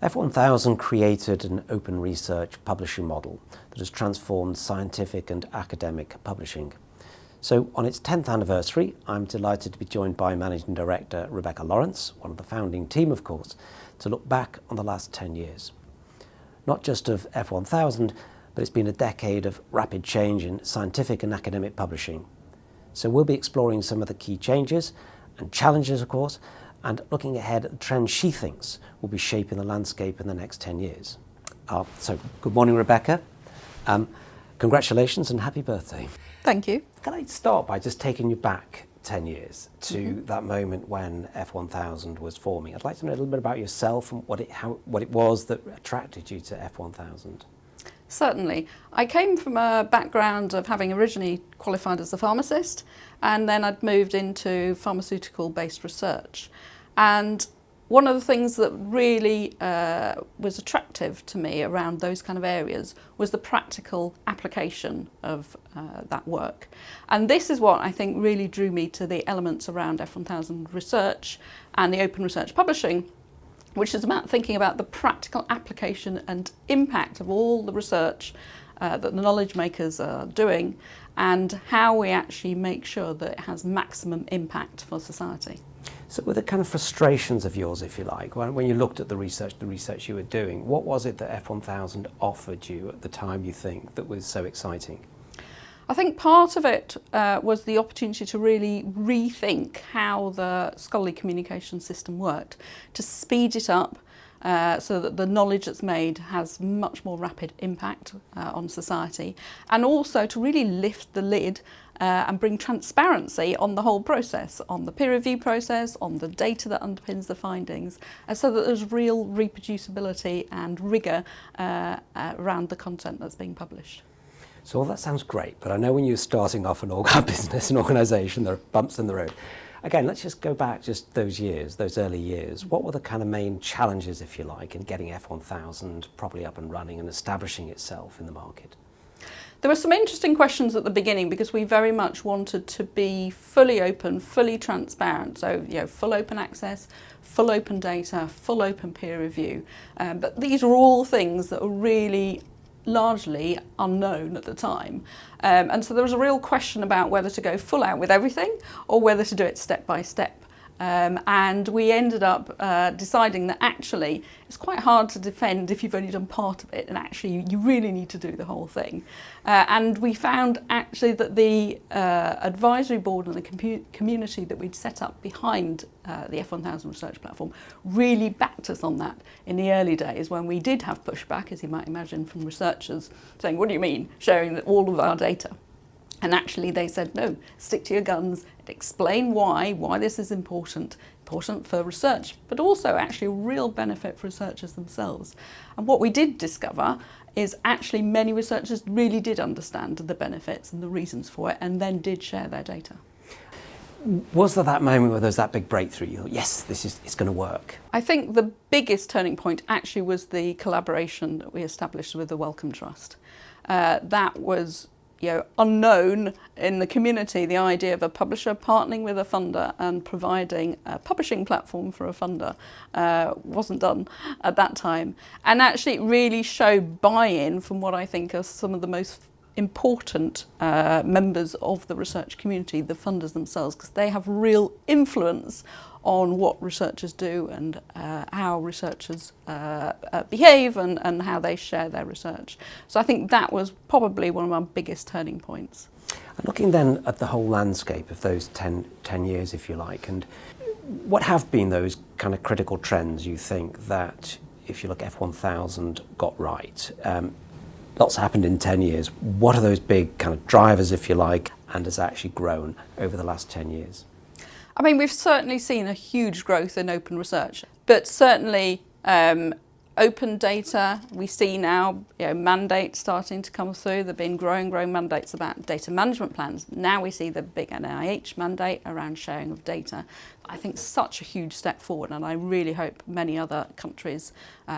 F1000 created an open research publishing model that has transformed scientific and academic publishing. So on its 10th anniversary, I'm delighted to be joined by Managing Director Rebecca Lawrence, one of the founding team of course, to look back on the last 10 years. Not just of F1000, but it's been a decade of rapid change in scientific and academic publishing. So we'll be exploring some of the key changes and challenges, of course, and looking ahead at the trends she thinks will be shaping the landscape in the next 10 years. So good morning, Rebecca. Congratulations and happy birthday. Thank you. Can I start by just taking you back 10 years to that moment when F1000 was forming? I'd like to know a little bit about yourself and what it was that attracted you to F1000. Certainly. I came from a background of having originally qualified as a pharmacist, and then I'd moved into pharmaceutical-based research. And one of the things that really was attractive to me around those kind of areas was the practical application of that work. And this is what I think really drew me to the elements around F1000 research and the open research publishing, which is about thinking about the practical application and impact of all the research that the knowledge makers are doing, and how we actually make sure that it has maximum impact for society. So were the kind of frustrations of yours, if you like, when you looked at the research you were doing, what was it that F1000 offered you at the time, you think, that was so exciting? I think part of it was the opportunity to really rethink how the scholarly communication system worked, to speed it up so that the knowledge that's made has much more rapid impact on society, and also to really lift the lid and bring transparency on the whole process, on the peer review process, on the data that underpins the findings, so that there's real reproducibility and rigour around the content that's being published. So all that sounds great, but I know when you're starting off a business, an organisation, there are bumps in the road. Again, let's just go back just those years, those early years. What were the kind of main challenges, if you like, in getting F1000 properly up and running and establishing itself in the market? There were some interesting questions at the beginning because we very much wanted to be fully open, fully transparent. So, full open access, full open data, full open peer review. But these are all things that are really largely unknown at the time. And so there was a real question about whether to go full out with everything or whether to do it step by step. And we ended up deciding that actually it's quite hard to defend if you've only done part of it, and actually you really need to do the whole thing. And we found actually that the advisory board and the community that we'd set up behind the F1000 research platform really backed us on that in the early days, when we did have pushback, as you might imagine, from researchers saying, "What do you mean, sharing all of our data?" And actually they said, no, stick to your guns, explain why this is important for research, but also actually a real benefit for researchers themselves. And what we did discover is actually many researchers really did understand the benefits and the reasons for it, and then did share their data. Was there that moment where there was that big breakthrough? You thought, yes, it's going to work? I think the biggest turning point actually was the collaboration that we established with the Wellcome Trust. That was unknown in the community, the idea of a publisher partnering with a funder and providing a publishing platform for a funder wasn't done at that time. And actually it really showed buy-in from what I think are some of the most important members of the research community, the funders themselves, because they have real influence on what researchers do and how researchers behave and how they share their research. So I think that was probably one of our biggest turning points. And looking then at the whole landscape of those 10 years, if you like, and what have been those kind of critical trends you think that, if you look at F1000, got right? Lots happened in 10 years. What are those big kind of drivers, if you like, and has actually grown over the last 10 years? I mean, we've certainly seen a huge growth in open research, but certainly open data, we see now mandates starting to come through. There have been growing mandates about data management plans. Now we see the big NIH mandate around sharing of data. I think such a huge step forward, and I really hope many other countries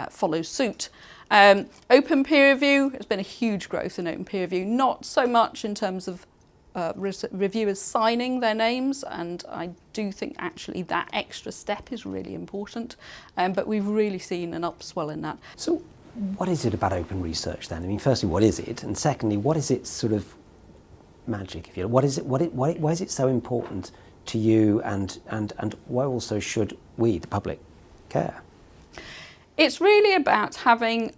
follow suit. Open peer review, there's been a huge growth in open peer review, not so much in terms of reviewers signing their names, and I do think actually that extra step is really important, but we've really seen an upswell in that. So what is it about open research then? I mean, firstly, what is it? And secondly, what is its sort of magic, if you know? What is it, why is it so important to you, and why also should we, the public, care? It's really about having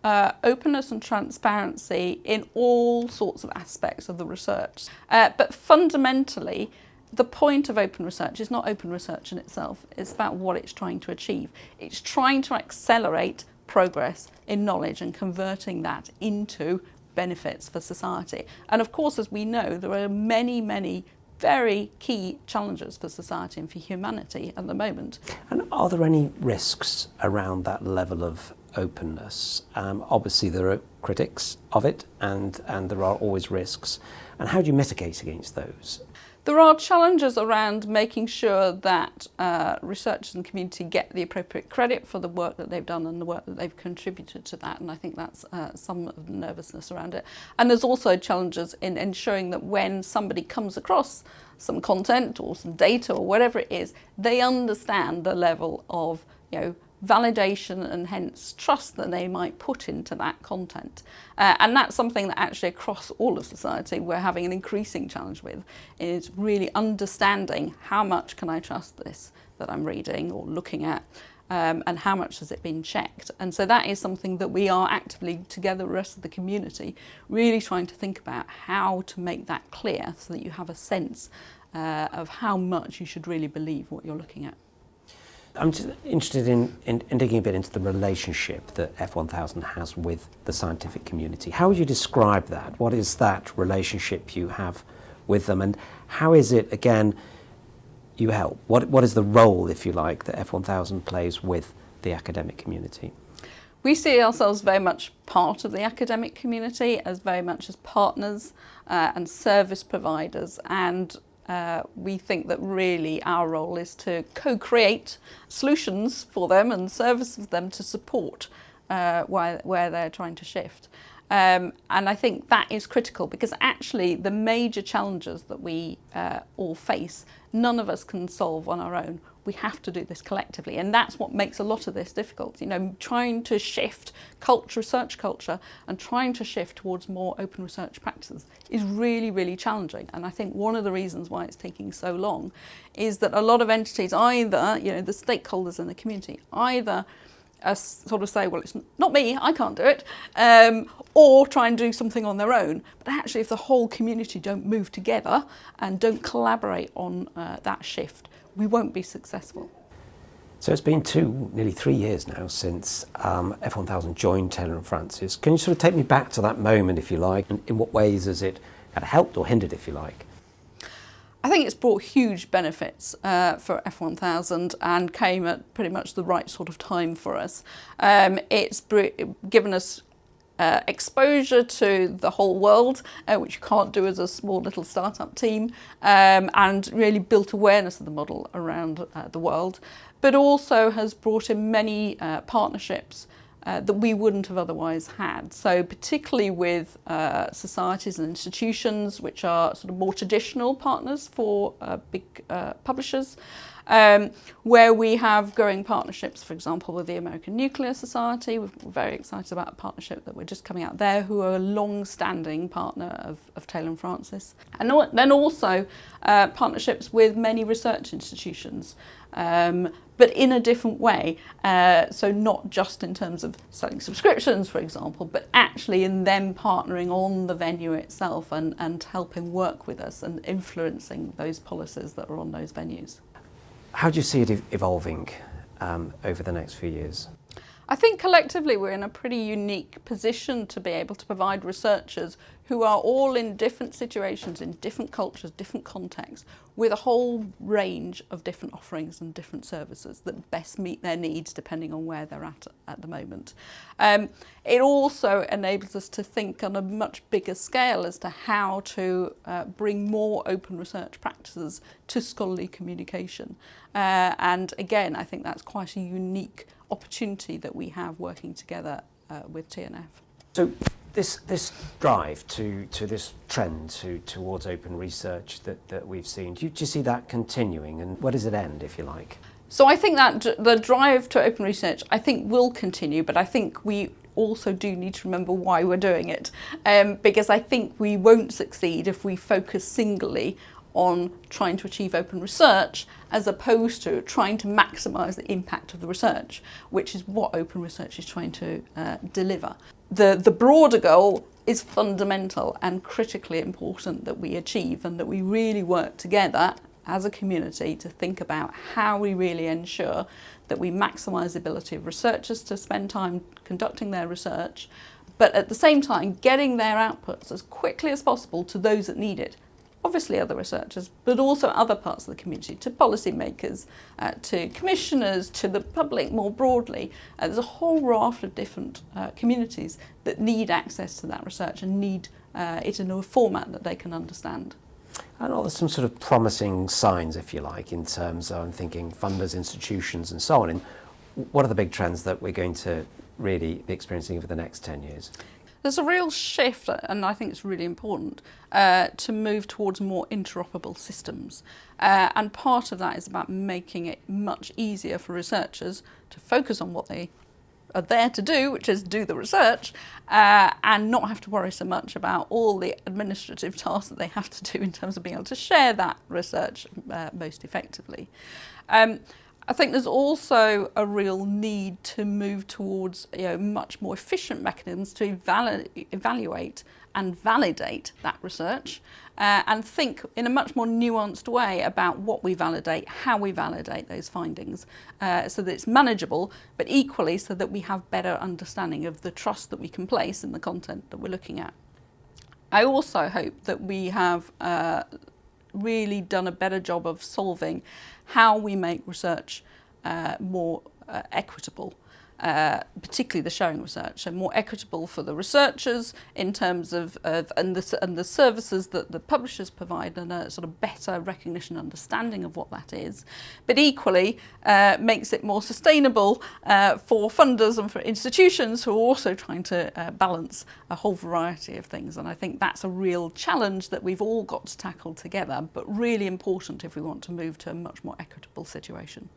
openness and transparency in all sorts of aspects of the research. But fundamentally, the point of open research is not open research in itself. It's about what it's trying to achieve. It's trying to accelerate progress in knowledge and converting that into benefits for society. And of course, as we know, there are many, many very key challenges for society and for humanity at the moment. And are there any risks around that level of openness? Obviously there are critics of it, and there are always risks. And how do you mitigate against those? There are challenges around making sure that researchers and community get the appropriate credit for the work that they've done and the work that they've contributed to that, and I think that's some of the nervousness around it. And there's also challenges in ensuring that when somebody comes across some content or some data or whatever it is, they understand the level of, validation and hence trust that they might put into that content. And that's something that actually across all of society we're having an increasing challenge with, is really understanding how much can I trust this that I'm reading or looking at, and how much has it been checked. And so that is something that we are actively, together with the rest of the community, really trying to think about how to make that clear so that you have a sense of how much you should really believe what you're looking at. I'm just interested in digging a bit into the relationship that F1000 has with the scientific community. How would you describe that? What is that relationship you have with them, and how is it, again, you help? What is the role, if you like, that F1000 plays with the academic community? We see ourselves very much part of the academic community, as very much as partners and service providers, and we think that really our role is to co-create solutions for them and services them to support where they're trying to shift. And I think that is critical, because actually the major challenges that we all face, none of us can solve on our own. We have to do this collectively, and that's what makes a lot of this difficult. Trying to shift research culture and trying to shift towards more open research practices is really, really challenging. And I think one of the reasons why it's taking so long is that a lot of entities, either, the stakeholders in the community, either sort of say, well, it's not me, I can't do it, or try and do something on their own. But actually, if the whole community don't move together and don't collaborate on that shift, we won't be successful. So it's been nearly 3 years now since F1000 joined Taylor & Francis. Can you sort of take me back to that moment, if you like, and in what ways has it helped or hindered, if you like? I think it's brought huge benefits for F1000 and came at pretty much the right sort of time for us. It's given us exposure to the whole world, which you can't do as a small little startup team, and really built awareness of the model around the world, but also has brought in many partnerships that we wouldn't have otherwise had. So particularly with societies and institutions, which are sort of more traditional partners for big publishers, where we have growing partnerships, for example, with the American Nuclear Society. We're very excited about a partnership that we're just coming out there, who are a long-standing partner of Taylor & Francis. And then also partnerships with many research institutions, but in a different way. So not just in terms of selling subscriptions, for example, but actually in them partnering on the venue itself and helping work with us and influencing those policies that are on those venues. How do you see it evolving over the next few years? I think collectively we're in a pretty unique position to be able to provide researchers who are all in different situations, in different cultures, different contexts, with a whole range of different offerings and different services that best meet their needs depending on where they're at the moment. It also enables us to think on a much bigger scale as to how to bring more open research practices to scholarly communication. And again, I think that's quite a unique opportunity that we have working together with TNF. So This drive to this trend towards open research that we've seen, do you see that continuing, and where does it end, if you like? So I think that the drive to open research, I think, will continue, but I think we also do need to remember why we're doing it, because I think we won't succeed if we focus singly on trying to achieve open research as opposed to trying to maximise the impact of the research, which is what open research is trying to deliver. The broader goal is fundamental and critically important that we achieve, and that we really work together as a community to think about how we really ensure that we maximise the ability of researchers to spend time conducting their research, but at the same time getting their outputs as quickly as possible to those that need it. Obviously other researchers, but also other parts of the community, to policymakers, to commissioners, to the public more broadly. There's a whole raft of different communities that need access to that research and need it in a format that they can understand. And there's some sort of promising signs, if you like, in terms of, I'm thinking, funders, institutions and so on. And what are the big trends that we're going to really be experiencing over the next 10 years? There's a real shift, and I think it's really important, to move towards more interoperable systems. And part of that is about making it much easier for researchers to focus on what they are there to do, which is do the research, and not have to worry so much about all the administrative tasks that they have to do in terms of being able to share that research most effectively. I think there's also a real need to move towards much more efficient mechanisms to evaluate and validate that research, and think in a much more nuanced way about what we validate, how we validate those findings, so that it's manageable, but equally so that we have better understanding of the trust that we can place in the content that we're looking at. I also hope that we have really done a better job of solving how we make research more equitable, particularly the sharing research, and more equitable for the researchers in terms of and the services that the publishers provide, and a sort of better recognition and understanding of what that is, but equally makes it more sustainable for funders and for institutions who are also trying to balance a whole variety of things. And I think that's a real challenge that we've all got to tackle together, but really important if we want to move to a much more equitable situation.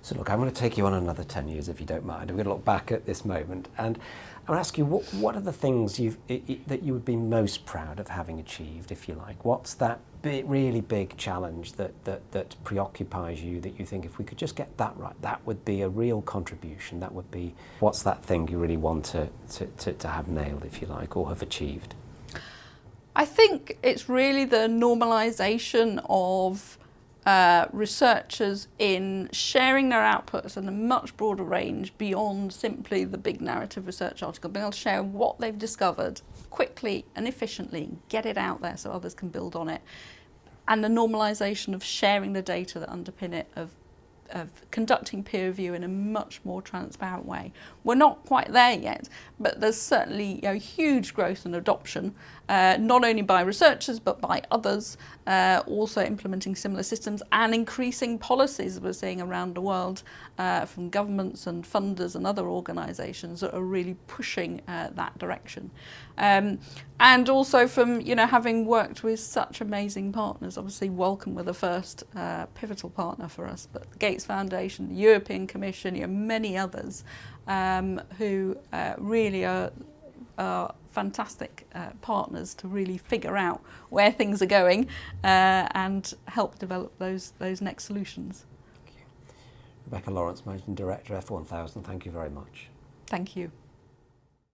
So look, I'm going to take you on another 10 years, if you don't mind. We're going to look back at this moment, and I'm going to ask you, what are the things that you would be most proud of having achieved, if you like? What's that really big challenge that preoccupies you, that you think if we could just get that right, that would be a real contribution? That would be, what's that thing you really want to have nailed, if you like, or have achieved? I think it's really the normalisation of researchers in sharing their outputs in a much broader range beyond simply the big narrative research article, being able to share what they've discovered quickly and efficiently, get it out there so others can build on it, and the normalisation of sharing the data that underpin it, of conducting peer review in a much more transparent way. We're not quite there yet, but there's certainly huge growth and adoption, not only by researchers but by others, also implementing similar systems, and increasing policies we're seeing around the world from governments and funders and other organisations that are really pushing that direction. And also from having worked with such amazing partners. Obviously Wellcome were the first pivotal partner for us, but the Gates Foundation, the European Commission, many others who really are fantastic partners to really figure out where things are going and help develop those next solutions. Thank you. Rebecca Lawrence, Managing Director, F1000, thank you very much. Thank you.